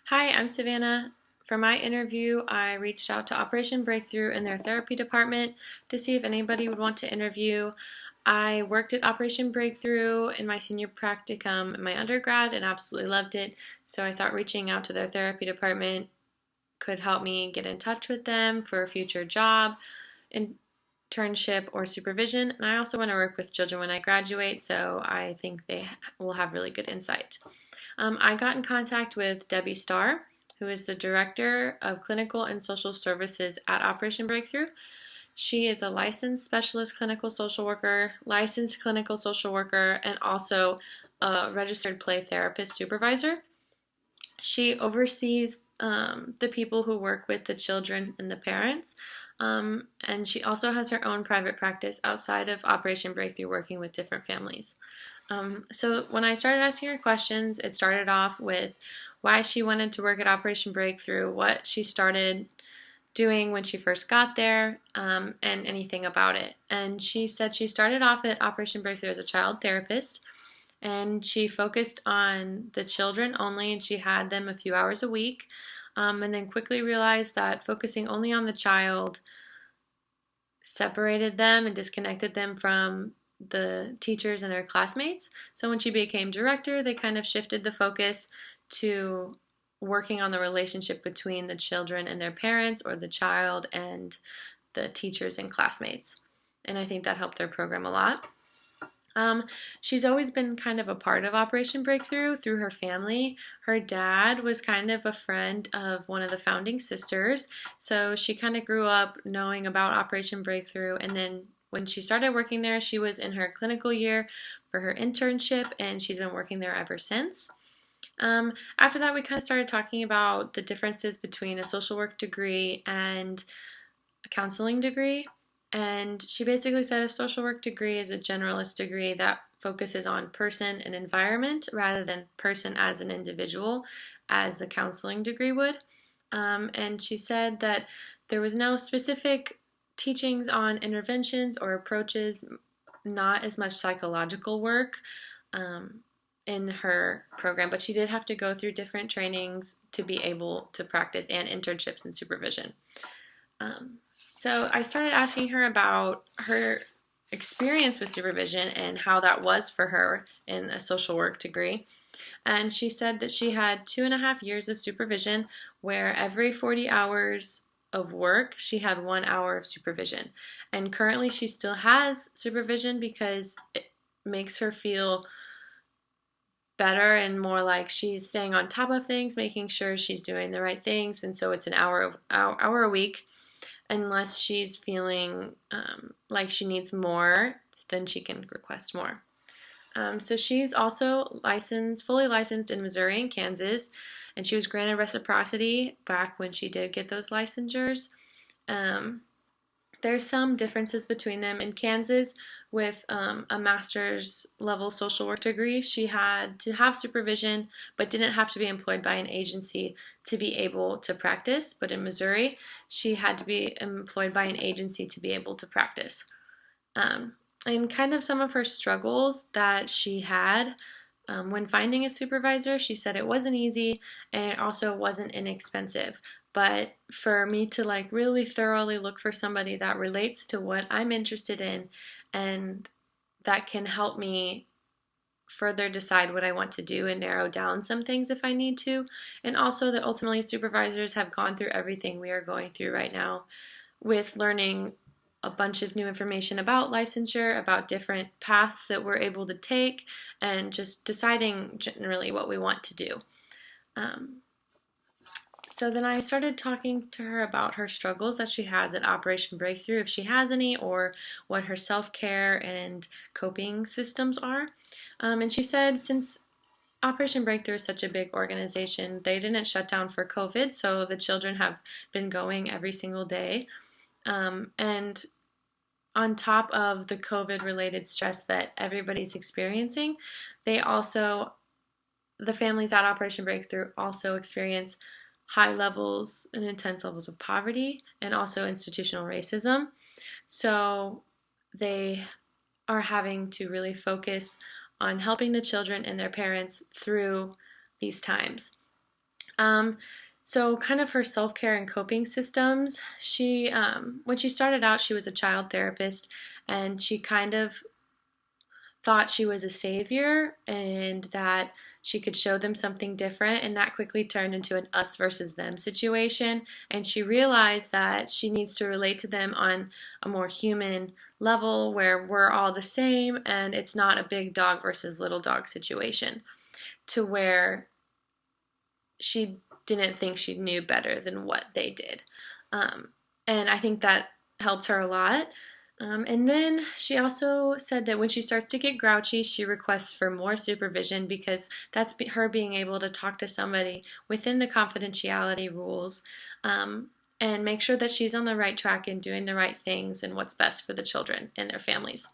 Hi, I'm Savanna. For my interview, I reached out to Operation Breakthrough in their therapy department to see if anybody would want to interview. I worked at Operation Breakthrough in my senior practicum in my undergrad and absolutely loved it. So I thought reaching out to their therapy department could help me get in touch with them for a future job, internship, or supervision. And I also want to work with children when I graduate, so I think they will have really good insight. I got in contact with Debbie Starr, who is the Director of Clinical and Social Services at Operation Breakthrough. She is a licensed specialist clinical social worker, and also a registered play therapist supervisor. She oversees the people who work with the children and the parents. And she also has her own private practice outside of Operation Breakthrough, working with different families. So when I started asking her questions, it started off with why she wanted to work at Operation Breakthrough, what she started doing when she first got there, and anything about it. And she said she started off at Operation Breakthrough as a child therapist, and she focused on the children only, and she had them a few hours a week, and then quickly realized that focusing only on the child separated them and disconnected them from the teachers and their classmates. So when she became director, they kind of shifted the focus to working on the relationship between the children and their parents, or the child and the teachers and classmates. And I think that helped their program a lot. She's always been kind of a part of Operation Breakthrough through her family. Her dad was kind of a friend of one of the founding sisters, so she kind of grew up knowing about Operation Breakthrough. And then when she started working there, she was in her clinical year for her internship, and she's been working there ever since. After that, we kind of started talking about the differences between a social work degree and a counseling degree. And she basically said a social work degree is a generalist degree that focuses on person and environment rather than person as an individual, as a counseling degree would. And she said that there was no specific teachings on interventions or approaches, not as much psychological work in her program, but she did have to go through different trainings to be able to practice, and internships and supervision. So I started asking her about her experience with supervision and how that was for her in a social work degree. And she said that she had 2.5 years of supervision, where every 40 hours of work, she had 1 hour of supervision. And currently she still has supervision because it makes her feel better and more like she's staying on top of things, making sure she's doing the right things. And so it's an hour a week. Unless she's feeling like she needs more, then she can request more. So she's also fully licensed in Missouri and Kansas, and she was granted reciprocity back when she did get those licensures. There's some differences between them. In Kansas, with a master's level social work degree, she had to have supervision but didn't have to be employed by an agency to be able to practice. But in Missouri, she had to be employed by an agency to be able to practice. And kind of some of her struggles that she had when finding a supervisor, she said it wasn't easy, and it also wasn't inexpensive. But for me to really thoroughly look for somebody that relates to what I'm interested in and that can help me further decide what I want to do and narrow down some things if I need to. And also that ultimately supervisors have gone through everything we are going through right now, with learning a bunch of new information about licensure, about different paths that we're able to take, and just deciding generally what we want to do. So then I started talking to her about her struggles that she has at Operation Breakthrough, if she has any, or what her self-care and coping systems are. And she said since Operation Breakthrough is such a big organization, they didn't shut down for COVID, so the children have been going every single day. And on top of the COVID-related stress that everybody's experiencing, the families at Operation Breakthrough also experience high levels and intense levels of poverty and also institutional racism. So they are having to really focus on helping the children and their parents through these times. Um, so kind of her self-care and coping systems, when she started out, she was a child therapist, and she kind of thought she was a savior and that she could show them something different, and that quickly turned into an us versus them situation. And she realized that she needs to relate to them on a more human level where we're all the same and it's not a big dog versus little dog situation, to where she didn't think she knew better than what they did. Um, and I think that helped her a lot. And then she also said that when she starts to get grouchy, she requests for more supervision, because that's her being able to talk to somebody within the confidentiality rules, and make sure that she's on the right track and doing the right things and what's best for the children and their families.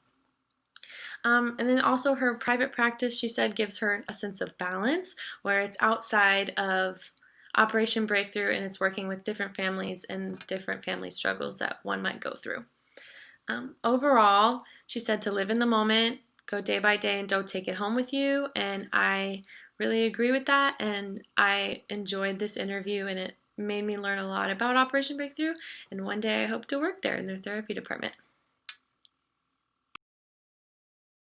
And then also her private practice, she said, gives her a sense of balance where it's outside of Operation Breakthrough and it's working with different families and different family struggles that one might go through. Overall, she said to live in the moment, go day by day, and don't take it home with you. And I really agree with that. And I enjoyed this interview, and it made me learn a lot about Operation Breakthrough. And one day I hope to work there in their therapy department.